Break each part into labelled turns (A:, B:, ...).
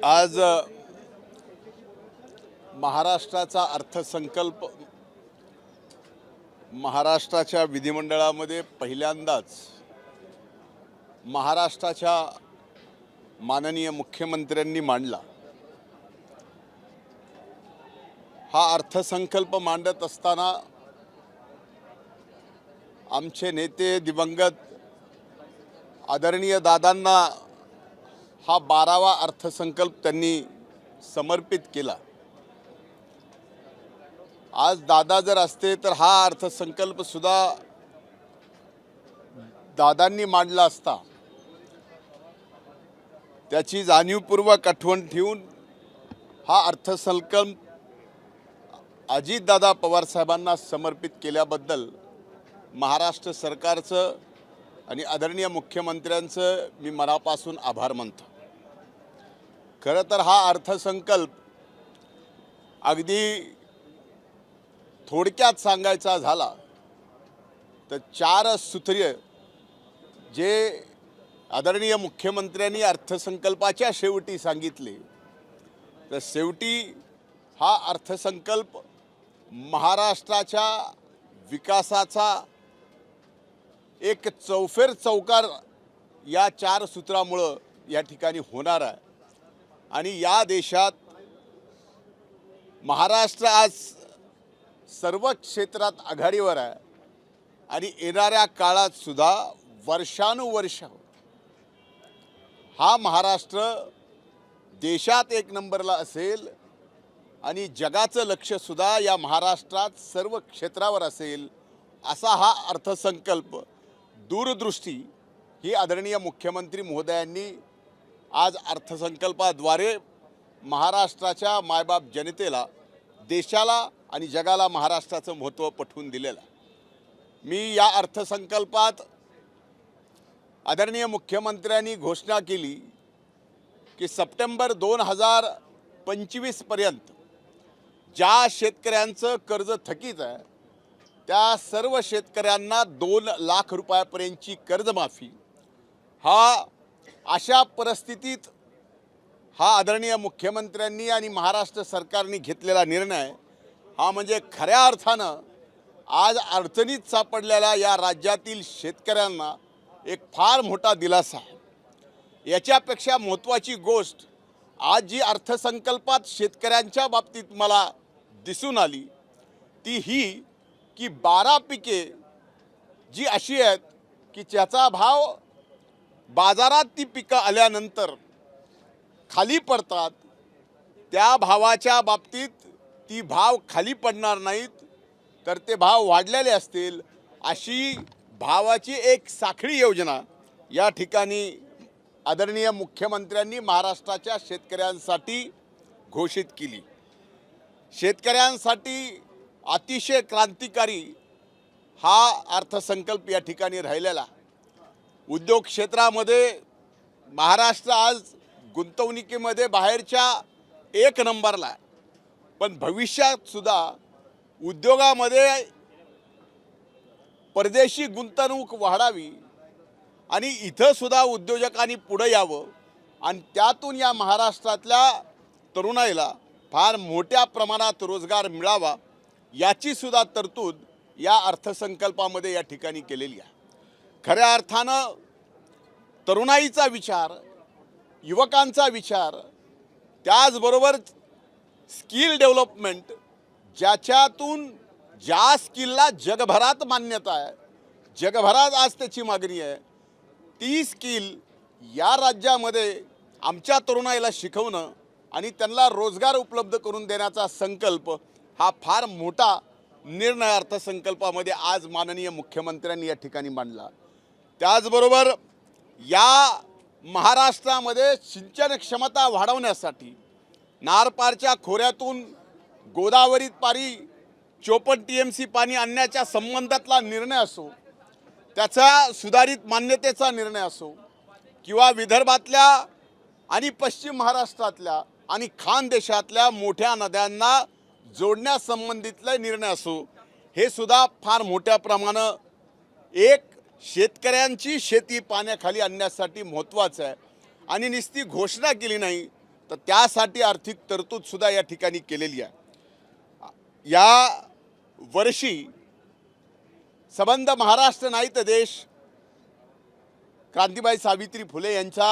A: आज महाराष्ट्राचा अर्थसंकल्प महाराष्ट्राच्या विधिमंडळामध्ये पहिल्यांदाच महाराष्ट्राच्या माननीय मुख्यमंत्र्यांनी मांडला। हा अर्थसंकल्प मांडत असताना आमचे नेते दिवंगत आदरणीय दादांना हा 12वा अर्थसंकल्प त्यांनी समर्पित केला। आज दादा जर असते तर हा अर्थसंकल्प सुद्धा दादांनी मांडला असता। त्याची जाणीवपूर्वक आठवण ठेवून हा अर्थसंकल्प अजितदादा पवार साहेबांना समर्पित केल्याबद्दल महाराष्ट्र सरकारचं आणि आदरणीय मुख्यमंत्र्यांचं मी मनापासून आभार मानतो। खरं तर हा अर्थसंकल्प अगदी थोडक्यात सांगायचा झाला तर 4 सूत्रीय जे आदरणीय मुख्यमंत्र्यांनी अर्थसंकल्पाच्या शेवटी सांगितले, तर शेवटी हा अर्थसंकल्प महाराष्ट्राच्या विकासाचा एक चौकार या 4 सूत्रामुळे या ठिकाणी होणार आहे। आणि या देशात महाराष्ट्र आज सर्व क्षेत्रात आघाडीवर आहे आणि येणाऱ्या काळात सुद्धा वर्षानुवर्ष हा महाराष्ट्र देशात 1 नंबरला असेल आणि जगाचं लक्ष सुद्धा या महाराष्ट्रात सर्व क्षेत्रावर असेल असा हा अर्थसंकल्प दूरदृष्टी ही आदरणीय मुख्यमंत्री महोदयांनी आज अर्थसंकल्पाद्वारे महाराष्ट्राच्या मायबाप जनतेला, देशाला आणि जगाला महाराष्ट्राचं महत्त्व पटवून दिलेलं। मी या अर्थसंकल्पात आदरणीय मुख्यमंत्र्यांनी घोषणा केली की सप्टेंबर 2025 पर्यंत ज्या शेतकऱ्यांचं कर्ज थकीत आहे त्या सर्व शेतकऱ्यांना 2 लाख रुपयापर्यंतची कर्जमाफी। हा अशा परिस्थितीत हा आदरणीय मुख्यमंत्र्यांनी आणि महाराष्ट्र सरकारने घेतलेला निर्णय हा म्हणजे खऱ्या अर्थानं आज अडचणीत सापडलेल्या या राज्यातील शेतकऱ्यांना एक फार मोठा दिलासा आहे। याच्यापेक्षा महत्त्वाची गोष्ट आज जी अर्थसंकल्पात शेतकऱ्यांच्या बाबतीत मला दिसून आली ती ही की 12 पिके जी अशी आहेत की ज्याचा भाव बाजारात ती पिकं आल्यानंतर खाली पडतात, त्या भावाच्या बाबतीत ती भाव खाली पडणार नाहीत तर ते भाव वाढलेले असतील अशी भावाची एक साखळी योजना या ठिकाणी आदरणीय मुख्यमंत्र्यांनी महाराष्ट्राच्या शेतकऱ्यांसाठी घोषित केली। शेतकऱ्यांसाठी अतिशय क्रांतिकारी हा अर्थसंकल्प या ठिकाणी राहिलेला। उद्योग क्षेत्रामध्ये महाराष्ट्र आज गुंतवणुकीमध्ये बाहेरच्या 1 नंबरला आहे, पण भविष्यात सुद्धा उद्योगामध्ये परदेशी गुंतवणूक वाढावी आणि इथं सुद्धा उद्योजकांनी पुढे यावं आणि त्यातून या महाराष्ट्रातल्या तरुणाईला फार मोठ्या प्रमाणात रोजगार मिळावा याची सुद्धा तरतूद या अर्थसंकल्पामध्ये या ठिकाणी केलेली आहे। खऱ्या अर्थानं तरुणाईचा विचार, युवकांचा विचार, त्याचबरोबर स्किल डेव्हलपमेंट ज्याच्यातून ज्या स्किलला जगभरात मान्यता आहे, जगभरात आज त्याची मागणी आहे, ती स्किल या राज्यामध्ये आमच्या तरुणाईला शिकवणं आणि त्यांना रोजगार उपलब्ध करून देण्याचा संकल्प हा फार मोठा निर्णय अर्थसंकल्पामध्ये आज माननीय मुख्यमंत्र्यांनी या ठिकाणी मांडला। त्याचबरोबर या महाराष्ट्रामध्ये सिंचन क्षमता वाढवण्यासाठी नारपारच्या खोऱ्यातून गोदावरीत पारी 54 TMC पाणी आणण्याच्या संबंधातला निर्णय असो, त्याचा सुधारित मान्यतेचा निर्णय असो किंवा विदर्भातल्या आणि पश्चिम महाराष्ट्रातल्या आणि खानदेशातल्या मोठ्या नद्यांना जोडण्यासंबंधितले निर्णय असो, हे सुद्धा फार मोठ्या प्रमाणात एक शेतकऱ्यांची शेती पाण्याखाली आणण्यासाठी महत्त्वाचं आहे। आणि नुसती घोषणा केली नाही तर त्यासाठी आर्थिक तरतूदसुद्धा या ठिकाणी केलेली आहे. या वर्षी संबंध महाराष्ट्र नाही तर देश क्रांतीबाई सावित्री फुले यांचा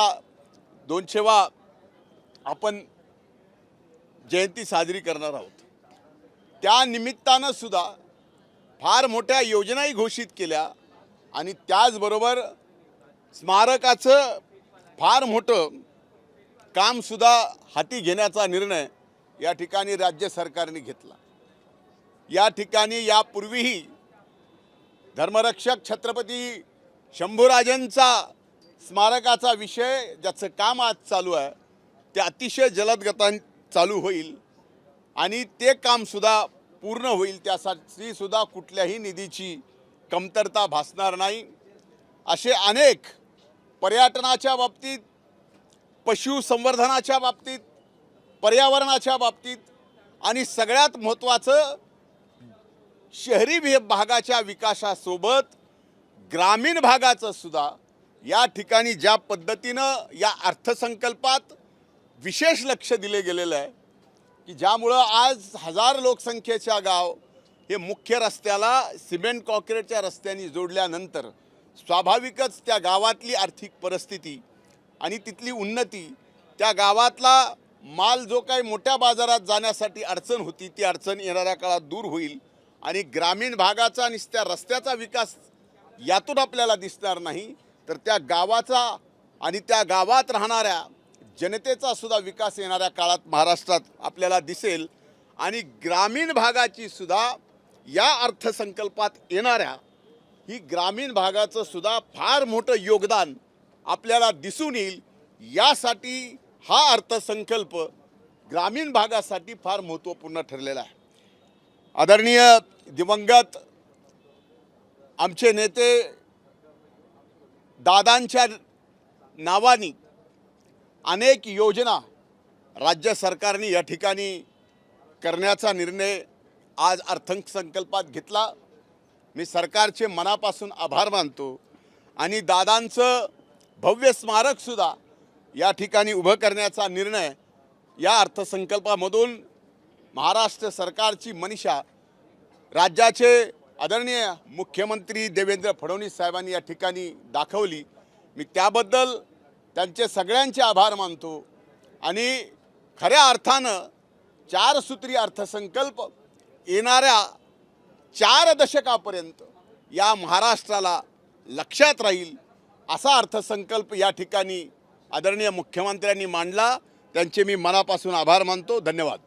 A: 200वा आपण जयंती साजरी करणार आहोत. त्या निमित्तानं सुद्धा फार मोठ्या योजनाही घोषित केल्या आणि त्याचबरोबर स्मारकाचं फार मोठं कामसुद्धा हाती घेण्याचा निर्णय या ठिकाणी राज्य सरकारने घेतला. या ठिकाणी यापूर्वीही धर्मरक्षक छत्रपती शंभूराजांचा स्मारकाचा विषय ज्याचं काम आज चालू आहे ते अतिशय जलद गतीने चालू होईल आणि ते कामसुद्धा पूर्ण होईल. त्यासाठी सुद्धा कुठल्याही निधीची कमतरता भासणार नाही. असे अनेक पर्यटनाच्या बाबतीत, पशुसंवर्धनाच्या बाबतीत, पर्यावरणाच्या बाबतीत आणि सगळ्यात महत्त्वाचं शहरी भागाच्या विकासासोबत ग्रामीण भागाचं सुद्धा या ठिकाणी ज्या पद्धतीनं या अर्थसंकल्पात विशेष लक्ष दिले गेलेलं आहे की ज्यामुळं आज 1000 लोकसंख्येच्या गाव हे मुख्य रस्त्याला सिमेंट कॉन्क्रीटच्या रस्त्यांनी जोडल्यानंतर स्वाभाविकच त्या गावातली आर्थिक परिस्थिती आणि तिथली उन्नती, त्या गावातला माल जो काही मोठ्या बाजारात जाण्यासाठी अडचण होती ती अडचण येणाऱ्या काळात दूर होईल आणि ग्रामीण भागाचा आणि त्या रस्त्याचा विकास यातून आपल्याला दिसणार नाही तर त्या गावाचा आणि त्या गावात राहणाऱ्या जनतेचा सुद्धा विकास येणाऱ्या काळात महाराष्ट्रात आपल्याला दिसेल. आणि ग्रामीण भागाची सुद्धा या अर्थसंकल्पात येणाऱ्या ही ग्रामीण भागाचं सुद्धा फार मोठं योगदान आपल्याला दिसून येईल. यासाठी हा अर्थसंकल्प ग्रामीण भागासाठी फार महत्त्वपूर्ण ठरलेला आहे. आदरणीय दिवंगत आमचे नेते दादांच्या नावानी अनेक योजना राज्य सरकारने या ठिकाणी करण्याचा निर्णय आज अर्थसंकल्पात घेतला. मी सरकारचे मनापासून आभार मानतो आणि दादांचं भव्य स्मारकसुद्धा या ठिकाणी उभं करण्याचा निर्णय या अर्थसंकल्पामधून महाराष्ट्र सरकारची मनीषा राज्याचे आदरणीय मुख्यमंत्री देवेंद्र फडणवीस साहेबांनी या ठिकाणी दाखवली. मी त्याबद्दल त्यांचे सगळ्यांचे आभार मानतो आणि खऱ्या अर्थानं 4 सूत्री अर्थसंकल्प येणाऱ्या 4 दशकापर्यंत या महाराष्ट्राला लक्षात राहील असा अर्थसंकल्प या ठिकाणी आदरणीय मुख्यमंत्र्यांनी मांडला. त्यांचे मी मनापासून आभार मानतो. धन्यवाद.